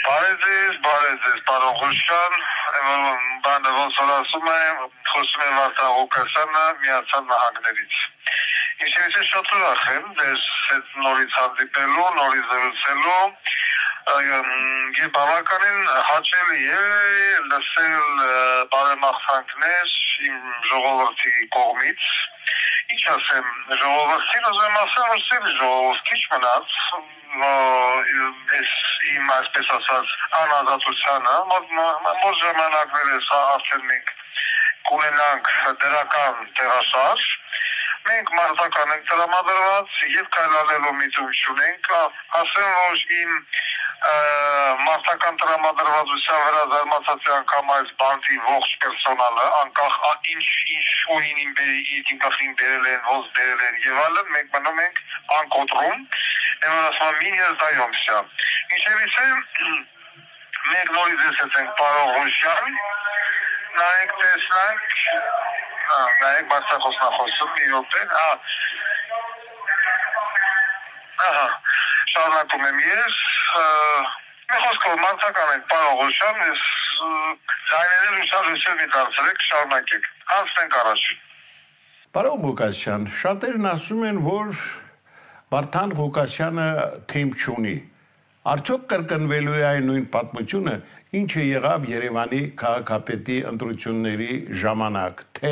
Բարեձեզ, պարոն Ղուշյան, բանը ոնց որ ասում եմ, խոսում եմ Վարդան Ղուկասյանը Միացյալ Նահանգներից։ Ինչպես շատ ուրախ եմ ձեզ հետ նորից հանդիպելու, նորից զրուցելու, եւ բավականին հաճելի է լսել բարեմաղթանքներ իմ ժողովրդի կողմից։ Ինչ ասեմ, ժողովրդին ուզում ասեմ, որ սիրի ժողովուրդ քիչ մնաց, իմ այսպես ասած անազատությանը, մոտ ժամանակներս արդեն մենք կունենանք դրական տեղաշարժ, մենք մարտական ենք տրամադրված եւ կայլանելու միտում չունենք, ասեմ, որ իմ մարտական տրամադրվածության վրա զարմացած է անգամ այս բանդի ողջ պերսոնալը, անկախ ինչ ուին իմ բերել են, ոնց բերել են եւ այլն, մենք մնում ենք անկոտրում, եմ ասում մինիես դայոմսյա։ Ինչևից է, մենք նորից ես ենք պարոն Ղուշյան, նայեք տեսնանք, նայեք բարձրախոսնախոսում մի րոպե, շարունակում եմ ես, մի խոսքով մարտական ենք պարոն Ղուշյան, ես ձայները լուսալուսել մի դարձրեք, շարունակեք, անցնենք առաջ։ Պարոն Ղուկասյան, շատերն ասում են, որ Վարդան Ղուկասյանը թիմ չունի։ Արդյոք կրկնվելու է այն նույն պատմությունը, ինչը եղավ Երևանի քաղաքապետի ընտրությունների ժամանակ, թե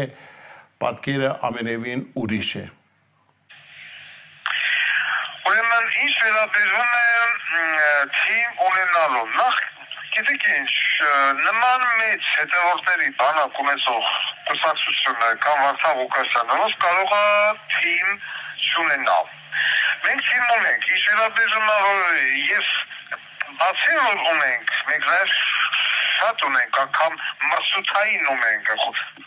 պատկերը ամենևին ուրիշ է։ Ուրեմն ինչ վերաբերում է թիմ ունենալու, նախ գիտեք ինչ, նման մեծ հետևորդների բանակ ունեցող կուսակցությունը կամ Վարդան Ղուկասյանը կարող է թիմ չունենալ։ Մենք թիմ ունենք, ինչ վերաբերում է, որ ես բացի որ ունենք, մենք նաև շատ ունենք, անգամ մրցութային ունենք,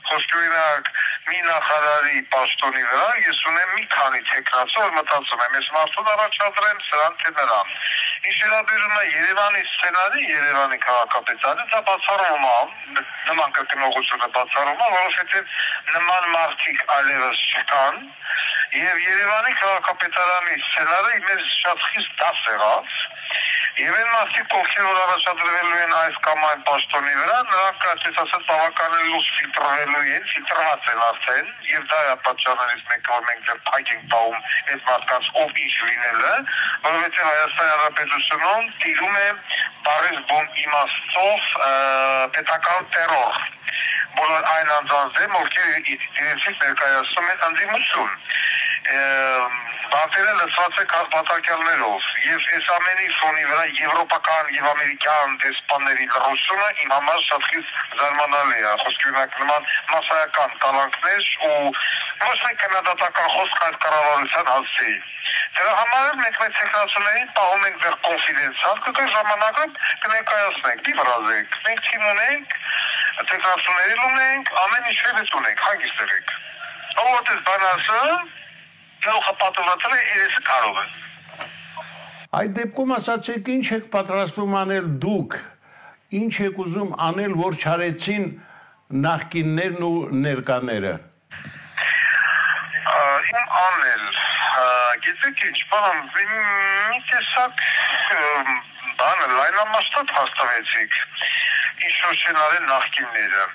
խոսքորինակ մի նախարարի պաշտոնի վրա, ես ունեմ մի քանի թեկնածու, որ մտածում եմ, ես մարդուն առաջադրեմ սրան թե նրան։ Ինչ վերաբերում է Երևանի սցենարի, Երևանի քաղաքապետարանի, դա բացառում է, նման կրկնողությունը բացառում է, որովհետև նման մարդիկ այլևս չկան, եւ Երևանի քաղաքապետարանի սցենարը մեզ շատ խիստ դաս եղավ, եւ այն մարդիկ, ովքեր որ առաջադրվելու են այս կամ այն պաշտոնի վրա, նրանք այսպես ասած բավականին լուրջ ֆիլտրվելու են, ֆիլտրված են արդեն, եւ դա է պատճառներից մեկը, որ մենք դեռ փակ ենք տալում այդ մարդկանց ով ինչ լինելը, որովհետեւ Հայաստանի Հանրապետությունում տիրում է բառից բուն իմաստով պետական տերոր, բոլոր այն անձանց դեմ, ովքեր իրենցից ներկայացնում են ընդդիմություն։ Բանտերը լսված է քաղաքապետարներով եւ այս ամենի ֆոնի վրա եվրոպական եւ ամերիկյան դեսպանների լռությունը իմ համար շատ խիստ զարմանալի է, խոսքորինակ նման մասսայական տալանքներ ու ոչ մեկ քննադատական խոսք այս կառավարության հասցեի։ Դրա համար մենք մեր տեխնացուներին պահում ենք դեռ կոնֆիդենցիալ, կգա ժամանակը կներկայացնենք, մի վրազենք, մենք թիմ ունենք, տեխնացուների ունենք, ամեն ինչ ունենք, հանգիստ եղեք։ Ով էս բան ասում Գլխապատվացել է իրենցը կարող է։ Այդ դեպքում ասացեք ինչ եք պատրաստվում անել դուք, ինչ եք ուզում անել, որ չարեցին նախկիններն ու ներկաները։ Իմ անել, գիտեք ինչ, պարոն, մի տեսակ բանը լայնամասշտաբ հաստավեցիք, ինչ որ չեն արել նախկինները։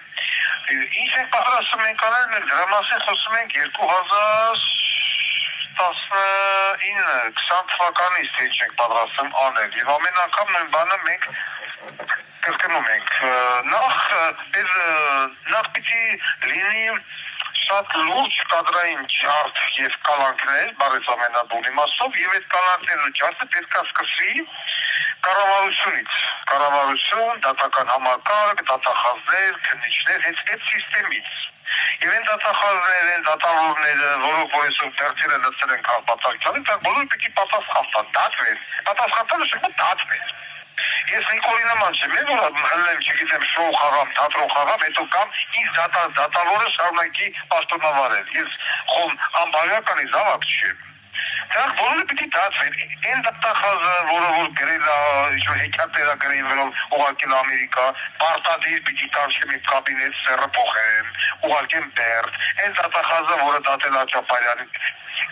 Ինչ ենք պատրաստում ենք անել, մենք դրա մասին խոսում ենք 2019-20 թվականից թե ինչ ենք պատրաստում անել եւ ամեն անգամ նույն բանը մենք կրկնում ենք նախ պիտի լինի շատ լուրջ կադրային ջարդ եւ կալանքներ բարեց ամենաբուն իմաստով եւ այդ կալանքներն ու ջարդը պետք է սկսվի կառավարություն, դատական համակարգ, դատախազներ, քննիչներ, հենց այդ սիստեմից Եվ այն դատախազները, այն դատավորները, որոնք որ այսօր դերձերը լցել են քաղաքապետարանի, դա բոլորը պիտի պատասխան տան, դատվեն։ Պատասխանատանը շուտ դատվեն։ Ես Նիկոլի նման չեմ, որ հլեմ, չգիտեմ, շոու խաղամ, թատրոն խաղամ, հետո կամ ինձ դատավորը շարունակի պաշտոնավարել։ Ես խոմ անբարոյականի զավակ չեմ։ Դրանք բոլորը պիտի դատվեն։ Այն դատախազը, որը որ գրել է, ինչ-որ հեքիաթներ է գրել, որով ուղարկել Ամերիկա, պարտադիր պիտի կանչեմ իմ կաբինետ սեռը փոխեմ, ուղարկեմ Բերդ։ Այն դատախազը, որը դատել է Ջապարյանին,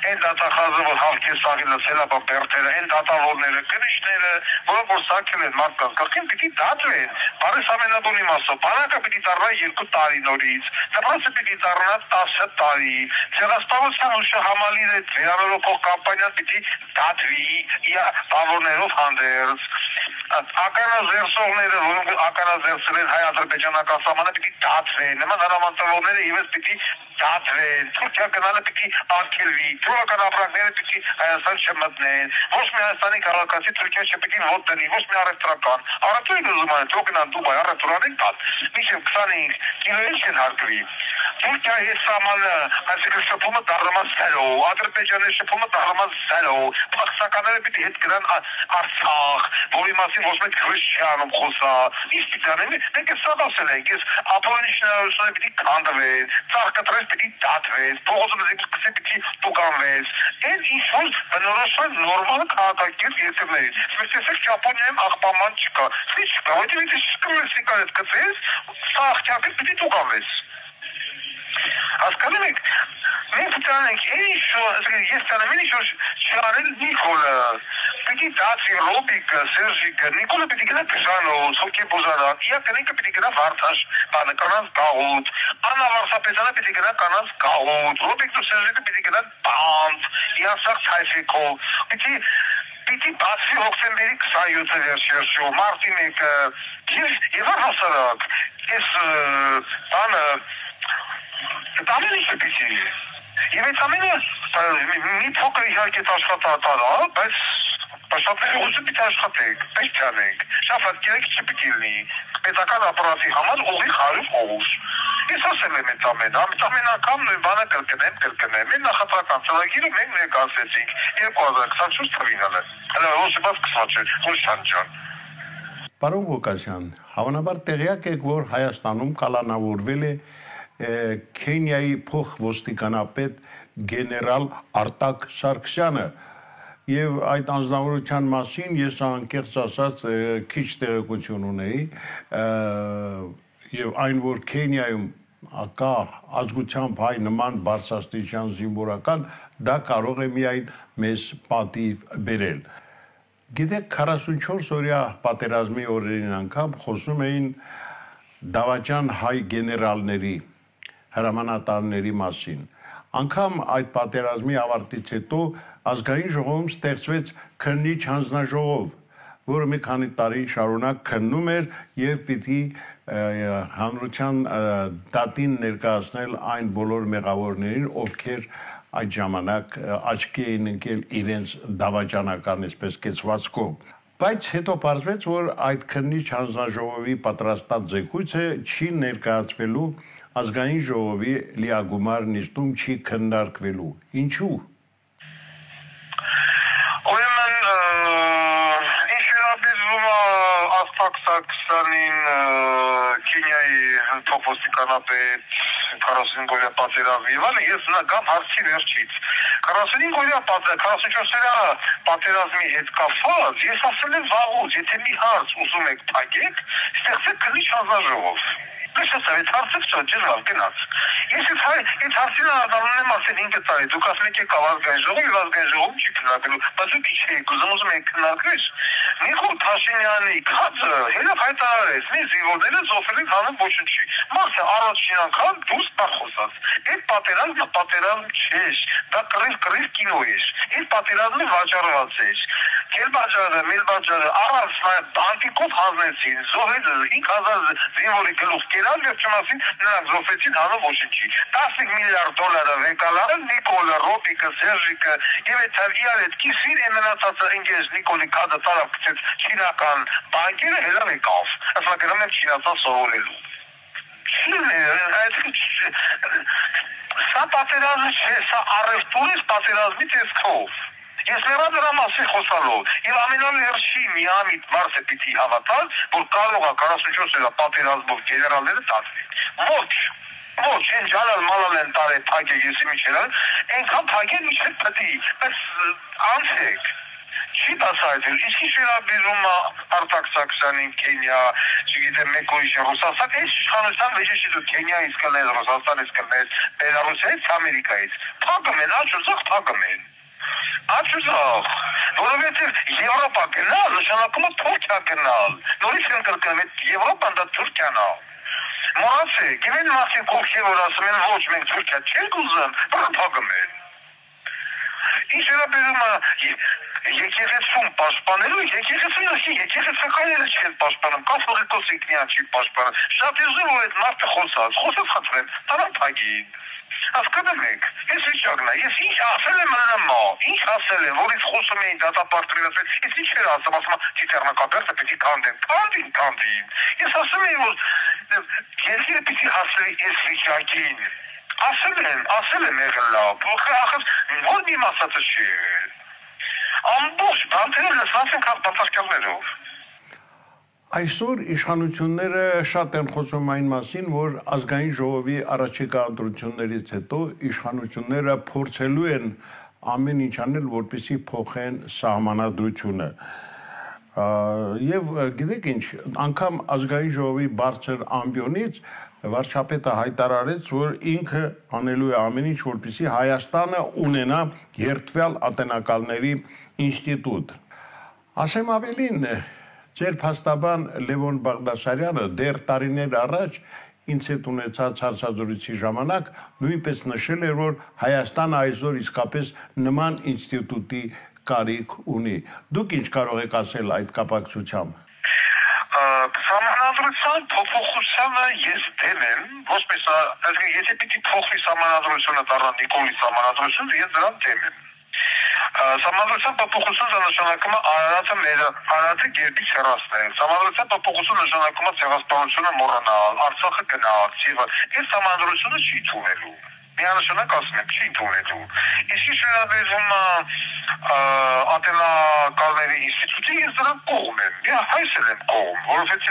Այն դատախազը, որ հավքեր սաղի լցել ապա բերդերը, այն դատավորները, կրիշները, որոնք որ սարքել են մարդկանց գլխին, պիտի դատվեն։ Բարես ամենաբուն իմաստով, բանակը պիտի դառնա 2 տարի նորից, դպրոցը պիտի դառնա 10 տարի, ցեղասպանության ուժը համալիրը վերանորոգող կամպանիան պիտի դատվի, բավորներով հանդերձ։ Ականազերծողները, որոնք ականազերծել են հայ-ադրբեջանական սահմանը, պիտի դատվեն, նման հրամանտավորները ևս պիտի դատվեն, Թուրքիա գնալը պիտի արգելվի, թուրքական ապրանքները պիտի Հայաստան չմտնեն, ոչ մի Հայաստանի քաղաքացի Թուրքիա չպիտի ոտ տնի, ոչ մի առևտրական, առևտրին ուզում են, թող գնան Դուբայ, առևտրան տան, մինչև 25 կիլոյից չեն հարկվի։ Թուրքիայի սահմանը, այսինքն շփումը դառնաց 0, Ադրբեջանի շփումը դառնաց 0, փախստականները պիտի հետ գնան Արցախ, որի մասին ոչ մեկ քրիստիանում խոսա։ Իսկ դիտանեմ, մենք սա ասել ենք, ես ապօրինի շնորհիվ պիտի քանդվեն, ծաղկտրես պիտի դատվեն, փողոցը պիտի տուգանվեն։ Այն ինչ-որ բնորոշված նորմալ քաղաքակիրթ երկրներից։ Մենք տեսեք Ճապոնիայում աղբաման չկա, չկա, որտեղ ինչ կրես սիգարետ գցես, սա աղջակը պիտի տուգանվես։ Հասկանում եք, մենք տանենք, ես տանեմ, ինչ-որ չարել Նիկոլը, պիտի դացի Ռոբիկը, Սերժիկը, Նիկոլը պիտի գնա Պշանոց, հոգի բոզարան, իա կնիկը պիտի գնա Վարդաշ, բանը կանանց գաղութ, Աննա Վարսապետյանը պիտի գնա կանանց գաղութ, Ռոբիկն ու Սերժիկը պիտի գնա բանդ, իասախ ցայֆիկով, պիտի բացվի հոկտեմբերի 27-ը վերջերշու, մարտի 1-ը, եւ առհասարակ, ես բանը, Տամեն ինչ պիտի, և այդ ամենը մի փոքր իհարկե աշխատատար, բայց պաշտապների ուզը պիտի աշխատեք, պետք չանենք, շաֆատ կերեք չպիտի լինի, պետական ապարատի համար ուղի 100 օղուս։ Ես ասել եմ այդ ամեն անգամ նույն բանը կրկնեմ, մեր նախատրական ծրագիրը մենք ներկայացրեցինք 2024 թվականն է, հələ ոչ բաց 24, Ռուսան ջան։ Պարոն Ղուկասյան, հավանաբար տեղյակ եք, որ Հայաստանում կալանավորվել է Քենիայի փոխոստիկանապետ գեներալ Արտակ Սարգսյանը եւ այդ անձնավորության մասին ես անկեղծ ասած քիչ տեղեկություն ունեի եւ այն որ Քենիայում կա ազգությամբ հայ նման բարձրաստիճան զինվորական դա կարող է միայն մեզ պատիվ բերել գիտեք 44 օրյա պատերազմի օրերին անգամ խոսում էին դավաճան հայ գեներալների հրամանատարների մասին անգամ այդ պատերազմի ավարտից հետո ազգային ժողովում ստեղծվեց քննիչ հանձնաժողով, որը մի քանի տարի շարունակ քննում էր եւ պիտի հանրության դատին ներկայացնել այն բոլոր մեղավորներին, ովքեր այդ ժամանակ աչքի էին ընկել իրենց դավաճանական այսպես կեցվածքով։ Բայց հետո պարզվեց, որ այդ քննիչ հանձնաժողովի պատրաստած զեկույցը չի ներկայացվելու ազգային ժողովի լիագումար նիստում չի քննարկվելու։ Ինչու՞։ Ուրեմն ինչ վերաբերվում է Արտակ Սարգսյանին Քենիայի փոխոստիկանապետ 45-օրյա պատերազմի եւ ես նա գամ հարցի վերջից 45-օրյա 44-օրյա պատերազմի հետ կապված ես ասել եմ վաղուց եթե մի հարց ուզում եք փակեք ստեղծեք քննիչ հանձնաժողով Ես ասել հարցը չէ ջրավ գնաց Ես այդ հարցին անդառնում եմ ասել 5 տարի դուք ասեք եք ազգային ժողով եւ ազգային ժողովում չի քննարկելու բայց դուք ինչ եք ուզում եք քննարկել Նիկոլ Փաշինյանի քածը հենց հայտարարեց մի զինվորները զոհվել են հանուն ոչնչի մարդը առաջին անգամ դուրս բա խոսած այդ պատերազմը պատերազմ չէր դա կռիվ կինո էր այդ պատերազմը վաճառված էր Կելբաջարը, Մելբաջարը առանց բանտիկով հանձնեցին, զոհել 5000 զինվորի գլուխ կերան, վերջնասին նրանք զոհվեցին հանուն ոչնչի։ $10 միլիարդ վեկալարը Նիկոլը, Ռոբիկը, Սերժիկը եւ այդ կիսին մնացածը ինգեզ Նիկոլի կադը տարավ գցեց չինական բանկերը հելավ եկավ։ Ասա գնում եմ չինացան սովորելու։ Սա պատերազմը չէ, սա առևտուր է պատերազմի տեսքով։ Ես նրա մասին խոսալով եւ ամենալերշի միամիտ մարդը պիտի հավատալ, որ կարող է 44 օրյա պատերազմով գեներալները դատվեն։ Ոչ, այն ջալալ մալալ են տարե փակեք եսի միջերան, այնքան փակեն միջեր պետի, բայց անցեք։ Չի բացահայտել, իսկ ինչ վերաբերում է Արտակ Սարգսյանին Քենիա, չգիտեմ մեկ ուրիշ Ռուսաստան, այս իշխանության մեջ չի դու Քենիայից կլես, Ռուսաստանից կլես, Բելարուսից, Ամերիկայից, փակում են, աչուզախ փակում են։ Աչուզախ, որովհետև Եվրոպա գնալ, նշանակում է Թուրքիա գնալ, նորից են կրկնում, Եվրոպան դա Թուրքիան է։ Մոռացեք, գիտեն մասին կողքի որ ասում են ոչ մենք Թուրքիա չենք ուզում, փակում են։ Ինչ վերաբերում է եկեղեցում պաշտպանելու, եկեղեցականները չեն պաշտպանում, կաթողիկոս ինքնիան չի պաշտպանում։ Շատ ուզում որ այդ մարդը խոսած խնդրեմ, տարան փակին։ Հասկանում եք, ես վիճակն է, ես ինչ ասել եմ նմա, ինչ ասել եմ, որից խոսում էին դատապարտներով, ես ինչ էր ասում Տիտեռնակաբերդը պիտի կանդին։ Ես ասում եմ, որ երկիրը պիտի հասնի այս վիճակին։ Ասել եմ եղել լավ, ախր որ մի մասածը չի եղել։ Ամբողջ բանտերը լսած են քաղաքացիներով։ Այսօր իշխանությունները շատ են խոսում այն մասին, որ ազգային ժողովի առաջիկա ընտրություններից հետո իշխանությունները փորձելու են ամեն ինչ անել, որպեսզի փոխեն սահմանադրությունը։ Եվ գիտեք ինչ, անգամ ազգային ժողովի բարձր ամբիոնից վարչապետը հայտարարեց, որ ինքը անելու է ամեն ինչ, որպեսզի Հայաստանը ունենա երդվյալ ատենակալների ինստիտուտ։ Ասեմ ավելին, ձեր փաստաբան Լևոն Բաղդասարյանը դեռ տարիներ առաջ ինձ հետ ունեցած հարցազրույցի ժամանակ նույնպես նշել էր, որ Հայաստանը այսօր իսկապես նման ինստիտուտի կարիք ունի։ Դուք ինչ կարող եք ասել այդ կապակցությամբ։ Սահմանադրության փոփոխությանը ես դեմ եմ, ոչ մեծ, եթե պիտի փոխվի սահմանադրությունը դառնա Նիկոլի սահմանադրությունը, ես դրան դեմ եմ։ Սահմանադրության փոփոխությունը նշանակում է Արարատը գերբից հեռացնել։ Սահմանադրության փոփոխությունը նշանակում է ցեղասպանությունը մոռանալ, Արցախը գնալ, Սիվը։ Այս սահմանադրությունը չի թողնելու։ Միանշանակ ասում եմ, չի թողնելու։ Իսկ ինչ վերաբերում է ատենակալների ինստիտուտի, ես դրան կողմ եմ։ Հայս եմ կողմ, որովհետև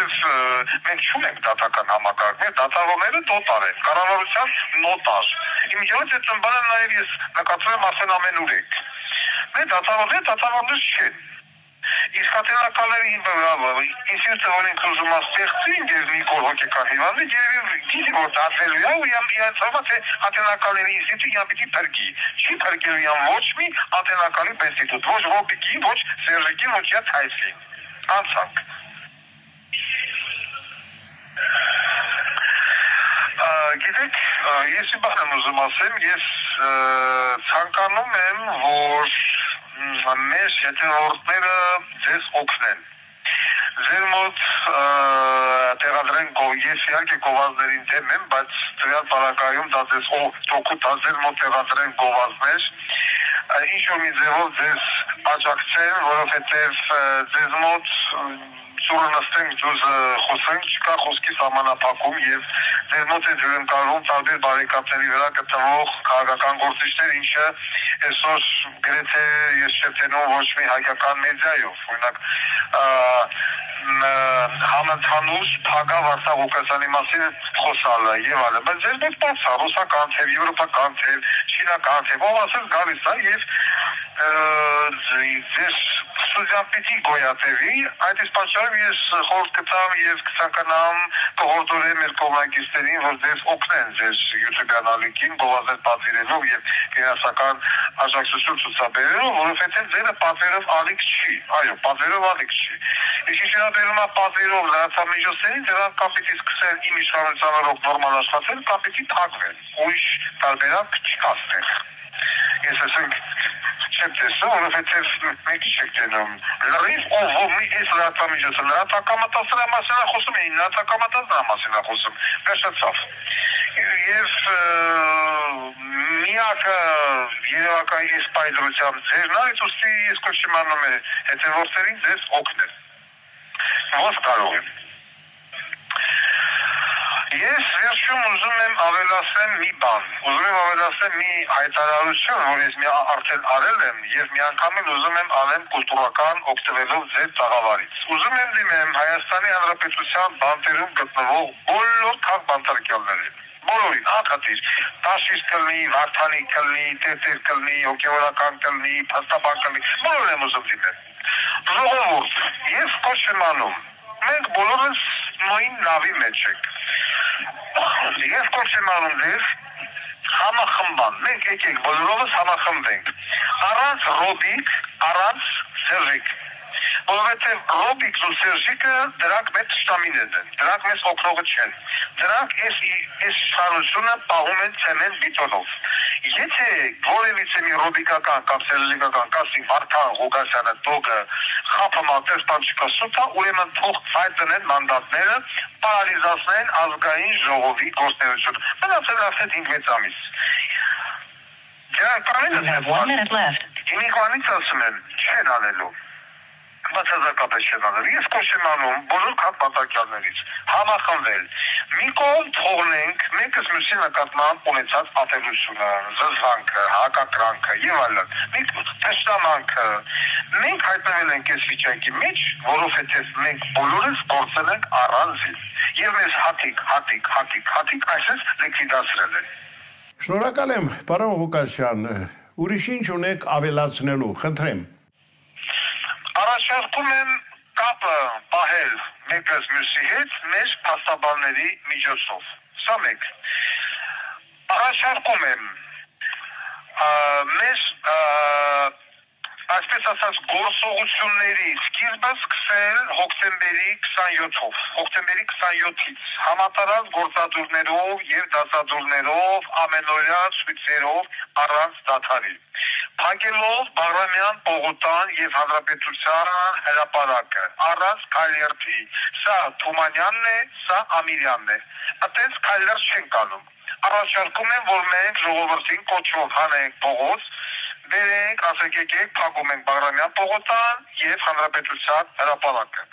մենք չունենք դատական համակարգ, մեր դատավորները նոտար են, կառավարության նոտար։ Իմիջիայից այդ բանը նաև ես նկատում եմ ասեն ամենուրեք։ Մեր դատավորներ չեն։ Իսկ ատենակալների ինստիտուտը, որ ինքը ուզում է ստեղծին, եւ Նիկոլ հոգեկան հիվանդը, եւ գիտի որ դատվելու է, ու թե ատենակալների ինստիտուտը պիտի փրկի։ Չի փրկելու ոչ մի ատենակալի ինստիտուտ, ոչ Ռոբիկին, ոչ Սերժիկին, ոչ Թայսին։ Անցանք։ Գիտեք, ես մի բան եմ ուզում ասեմ, ես ցանկանում եմ, որ մեր հետևորդները ձեզ օգնեն։ Ձեր մոտ տեղադրեն ես իհարկե գովազդներին դեմ եմ, բայց տվյալ պարագայում դա ձեզ օգուտ դա ձեր մոտ տեղադրեն գովազդներ, ինչ որ մի ձևով ձեզ աջակցեն, որովհետև ձեզ մոտ ծուրը նստենք ձուզը խոսենք, չկա խոսքի սահմանափակում և ձեր մոտ է հյուրընկալվում տարբեր բարեկամների վրա գտնվող քաղաքական գործիչներ, ինչը այսօր գրեթե ես չեմ տենում ոչ մի հայկական մեդիայով, օրինակ համընդհանուր փակավ Արցախ Ղուկասյանի մասին խոսալը եւ այլն, բայց ձեր մոտ բաց է ռուսական թեւ, եվրոպական թեւ, չինական թեւ, ով ասես գալիս է եւ ձեր ստուդիան պիտի գոյատևի, այդ իսկ պատճառով ես խորհուրդ կտամ եւ կցանկանամ կհորդորեմ մեր կողմնակիցներին, որ ձեզ օգնեն ձեր YouTube-յան ալիքին գովազդ պատվիրելով եւ ֆինանսական աջակցություն ցուցաբերելով, որովհետեւ ձերը պատվերով ալիք չի, այո, պատվերով ալիք չի։ Իսկ ինչ վերաբերում է պատվերով լրատվամիջոցներին, դրանք կամ պիտի սկսեն իմ իշխանություններով նորմալ աշխատել, կամ պիտի փակվեն։ Ուրիշ տարբերակ չկա այստեղ։ Ես ասենք չեմ տեսնում, որովհետև մենք չեք տենում։ Լրիվ ով մի այս լրատվամիջոցը լրատվակամտածնրա մասին է խոսում, լրատվակամտածնրա մասին է խոսում, վերջացավ։ Եվ միակը երևակայի այս պայդրությամբ ձերն այդ ուստի ես կոչում անում է հետևորդերին ձեզ օգնել։ Ոնց կարող եմ։ Ես վերջում ուզում եմ ավելացնել մի բան, ուզում եմ ավելացնել մի հայտարարություն, որ ես արդեն արել եմ եւ մի անգամ էլ ուզում եմ անեմ կուլտուրական օգտվելով ձեր տաղավարից։ Ուզում եմ դիմեմ Հայաստանի Հանրապետության բանտերում գտնվող բոլոր քաղաքբանտարկյալներին, բոլորին, ակատիր, Տաշիր կլնի, Վարդանի կլնի, Տերտեր կլնի, հոգևորական կլնի, փաստաբան կլնի, բոլորն եմ ուզում դիմել։ Ժողովուրդ, ես կոչ եմ անում, մենք բոլորս նույն նավի մեջ ենք։ Ես կոչ եմ անում ձեզ համախմբան, մենք եկեք բոլորովս համախմբենք, առանց Ռոբիկ, առանց Սերժիկ, որովհետև Ռոբիկն ու Սերժիկը դրանք մեր թշնամիներն են, դրանք մեզ օգնողը չեն, դրանք այս իշխանությունը պահում են ցեմենտ բիտոնով։ Եթե որևիցե մի ռոբիկական կամ սերժիկական կասի Վարդան Ղուկասյանը տոգը խափը մատերտան չկսուտա, ուրեմն թող ֆայտեն մանդատները պարալիզացնեն ազգային ժողովի գործունեությունը։ Մնացել արդեն 5-6 ամիս։ Դրանք կարելի Հիմիկվանից ասում եմ, չեն անելու։ Բացարձակապես չեն անելու։ Ես կոչ եմ անում բոլոր քաղաքապետարներից համախմբվել։ Մի կողմ թողնենք մեկս մյուսի նկատմամբ ունեցած ատելությունը, զզվանքը, հակակրանքը եւ այլն։ Մի տեսամանքը մենք հայտնվել ենք այս վիճակի մեջ, որովհետեւ մենք բոլորս գործել ենք առանձին եւ մեզ հատիկ այսպես լիկվիդացրել են։ Շնորհակալ եմ, պարոն Ղուկասյան, ուրիշ ինչ ունեք ավելացնելու, խնդրեմ։ Առաջարկում եմ կապը պահել մեկս մյուսի հետ մեր փաստաբանների միջոցով։ Սա մեկ։ Առաջարկում եմ մեր այսպես ասած գործողությունների սկիզբը սկսել հոկտեմբերի 27-ով, հոկտեմբերի 27-ից համատարած գործադուլներով եւ դասադուլներով, ամենօրյա ցույցերով առանց դադարի։ Փակելով Բաղրամյան պողոտան եւ Հանրապետության հրապարակը առանց քայլերթի, սա Թումանյանն է, սա Ամիրյանն է։ Այդպես քայլեր չեն կանում։ Առաջարկում եմ, որ մենք ժողովրդին կոչով հանենք փողոց, բերենք, ասենք եկեք, փակում ենք Բաղրամյան պողոտան եւ Հանրապետության հրապարակը։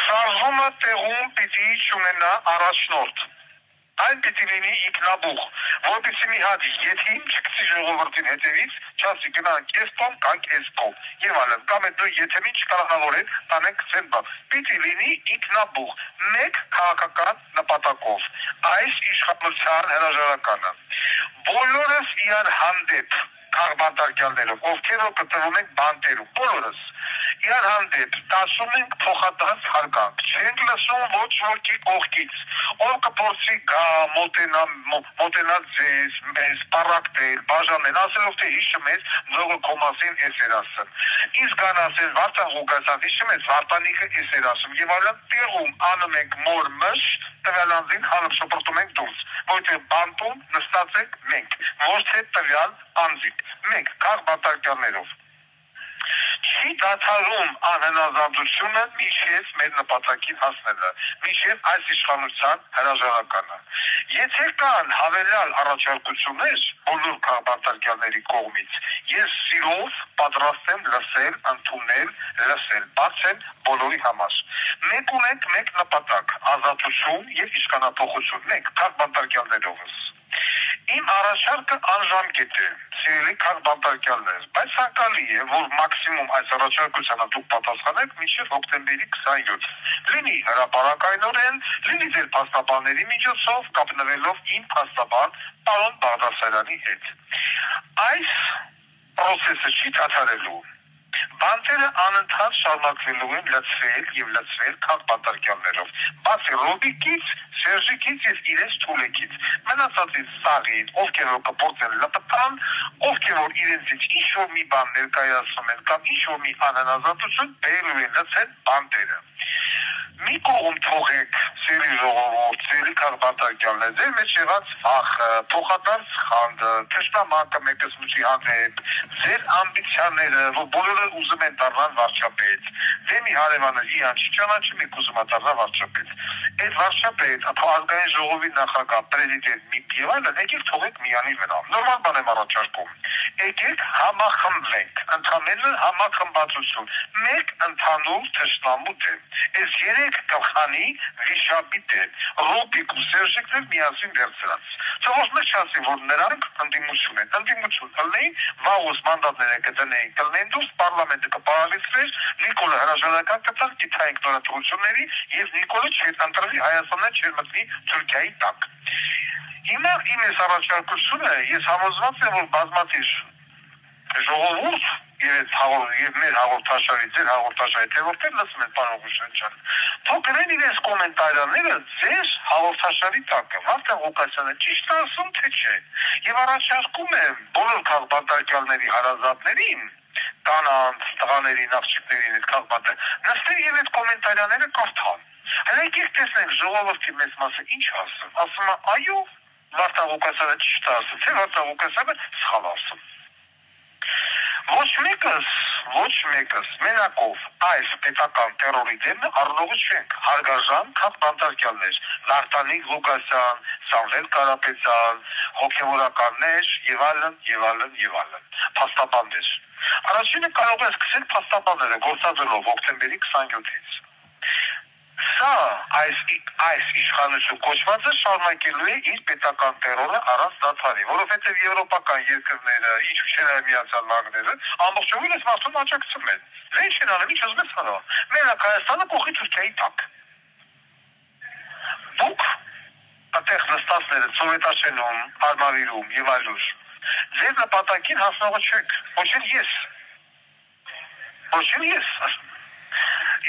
Շարժումը տեղում պիտի չունենա առաջնորդ։ Այն պիտի լինի ինքնաբուխ, որպեսզի մի հատ ետին չգցի ժողովրդին հետևից, չասի գնանք այս կողմ, կանք այս կողմ, եւ այլն, կամ այդ նույն ետեմին չկարողավորեն, տանենք ցեն բան։ Պիտի լինի ինքնաբուխ, մեկ քաղաքական նպատակով։ Այս իշխանության հրաժարականը։ Բոլորս իրար հանդեպ քաղաքապետարներով, ովքեր որ կտրվում են բանտերում, բոլորս իրար հանդեպ տասում ենք փոխադարձ հարգանք, չենք լսում ոչ ոքի կողքից, ով կփորձի գա մոտենա ձեզ, մեզ, պարակտել, բաժանել, ասելով թե հիշում ես ձողը կոմասին էս էր ասում, իսկ գան ասել Վարդան Ղուկասյան, հիշում ես Վարդանիկը էս էր ասում, եւ այլն տեղում անում ենք մոր մշ, տվյալ անձին հալып շպրտում ենք դուրս, որտեղ բանտում նստած ենք մենք, ոչ թե տվյալ անձին, մենք քաղաքապետարներով չի դադարում անհնազանդությունը մինչև մեր նպատակին հասնելը, մինչև այս իշխանության հրաժարականը։ Եթե կան հավելյալ առաջարկություններ բոլոր քաղաքապետարների կողմից, ես սիրով պատրաստ եմ լսել, ընդունել, բացել բոլորի համար։ Մենք ունենք մեկ նպատակ՝ ազատություն եւ իշխանափոխություն։ Մենք քաղաքապետարներովս Իմ առաջարկը անժամկետ է, սիրելի քաղաքապետարներ, բայց ցանկալի է, որ մաքսիմում այս առաջարկությանը դուք պատասխանեք մինչև հոկտեմբերի 27։ Լինի հրապարակայնորեն, լինի ձեր փաստաբանների միջոցով, կապնվելով իմ փաստաբան պարոն Բաղդասարյանի հետ։ Այս process-ը չի դադարելու։ Բանտերը անընդհատ շարունակվելու են լցվել քաղաքապետարներով, բացի Ռոբիկից, Սերժիկից եւ իրենց թուլեկից, մնացածից սաղին, ովքեր որ կփորձեն լպտան, ովքեր որ իրենցից ինչ-որ մի բան ներկայացնում են կամ ինչ-որ մի անհնազանդություն բերելու են լցեն բանտերը։ Մի կողմ թողեք սերի ժողովուրդ, սերի քաղաքապետարներ, ձեր մեջ եղած վախը, փոխադարձ խանդը, թշնամանքը մեկս մյուսի հանդեպ, ձեր ամբիցիաները, որ բոլորը ուզում են դառնալ վարչապետ, ձեր մի հարևանը իրան չճանաչում եք ուզում դառնալ վարչապետ։ Այդ վարչապետ, ազգային ժողովի նախագահ, պրեզիդենտ, մի եւ այլն, եկեք թողեք միանի վրա։ Նորմալ բան եմ առաջարկում։ Եկեք համախմբվենք, ընդհանրապես համախմբվածություն, մեկ ընդհանուր թշնամու դեմ։ Այս երեք գլխանի վիշապի դեմ, Ռոբիկ ու Սերժիկն միասին վերցրած։ Թող մեզ չասի, որ նրանք ընդդիմություն են, ընդդիմություն կլինեն, վաղուց մանդատները կդնեին, կլինեն դուրս, պարլամենտը կպարալիզվեր, Նիկոլը հրաժարական կտար գիտային նորաձողությունների եւ Նիկոլը չընտրվի Հայաստանը չմտնի Թուրքիայի տակ։ Հիմա իմ այս առաջարկությունը ես համոզված եմ, որ բազմաթիվ ժողովուրդ եւ մեր հաղորդաշարի, ձեր հաղորդաշարի թեւորտեր լսում են պարոն Ղուկասյան։ Թող գրեն իրենց կոմենտարները ձեր հաղորդաշարի տակը։ Վարդան Ղուկասյանը ճիշտ է ասում, թե չէ։ Եվ առաջարկում եմ բոլոր քաղբանտարկյալների հարազատներին, կանանց, տղաներին, աղջիկներին այդ քաղբանտը, նստեն եւ այդ կոմենտարները կարդան։ Հələ եկեք տեսնենք ժողովրդի մեծ մասը ինչ ասում։ Ասում է այո, Վարդան Ղուկասյանը ճիշտ է ասում, թե Վարդան Ղուկասյանը սխալ ասում։ Ոչ մեկս մենակով այս պետական տերորի դեմ առնողը չենք, հարգարժան քաղբանտարկյալներ, Վարդան Ղուկասյան, Սամվել Կարապետյան, հոգևորականներ եւ այլն, փաստաբաններ։ Առաջինը կարող է սկսել փաստաբանները գործադրելով հոկտեմբերի 27-ից։ Սա այս իշխանություն կոչվածը շարունակելու է իր պետական տերորը առանց դադարի, որովհետև եվրոպական երկրները, ինչու՞ Միացյալ Նահանգները, ամբողջովին այս մարդուն աջակցում են։ Ինչ են անում, ինչ ուզում են անում։ Մենակ Հայաստանը կողքի Թուրքիայի տակ։ Դուք այդտեղ նստածները Սովետաշենում, Արմավիրում եւ այլուր, ձեր նպատակին հասնողը չեք, ոչ էլ ես։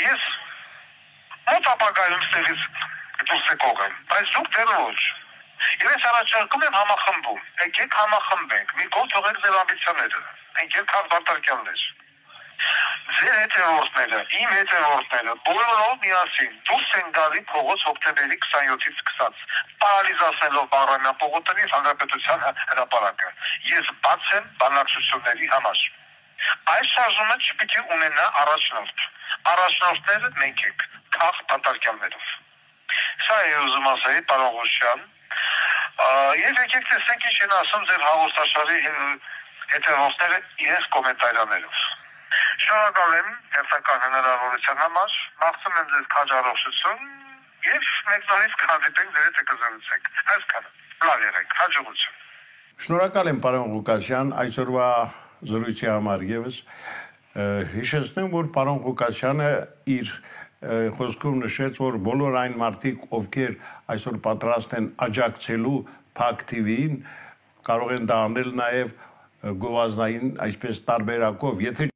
Ես մոտ ապագայում ստեղից դուրս եկող եմ, բայց դուք դեռ ոչ։ Եվ ես առաջարկում եմ համախմբում, եկեք համախմբենք, մի կողմ թողեք ձեր ամբիցիաները, եկեք քաղբանտարկյալներ։ Ձեր հետևորդները, իմ հետևորդները, բոլորով միասին դուրս են գալի փողոց հոկտեմբերի 27-ից սկսած, պարալիզացնելով Բաղրամյան փողոցը եւ Հանրապետության հրապարակը։ Ես բաց եմ բանակցությունների համար։ Այս շարժումը չպիտի ունենա առաջնորդ։ Առաջնորդները մենք ենք, քաղբանտարկյալներով։ Սա է ուզում ասել պարոն Ղուկասյան։ Եվ եկեք տեսնենք ինչ են ասում ձեր հաղորդաշարի հետևորդները իրենց կոմենտարներով։ Շնորհակալ եմ հերթական հնարավորության համար, մաղթում եմ ձեզ քաջառողջություն եւ մեկ նորից կհանդիպենք ձեր հետ կզրուցենք։ Այսքանը։ Լավ եղեք, հաջողություն։ Շնորհակալ եմ պարոն Ղուկասյան այսօրվա զրույցի համար եւս հիշեցնեմ, որ պարոն Ղուկասյանը իր խոսքում նշեց, որ բոլոր այն մարդիկ, ովքեր այսօր պատրաստ են աջակցելու Փակ TV-ին, կարող են դա անել նաև գովազդային, այսպես տարբերակով, եթե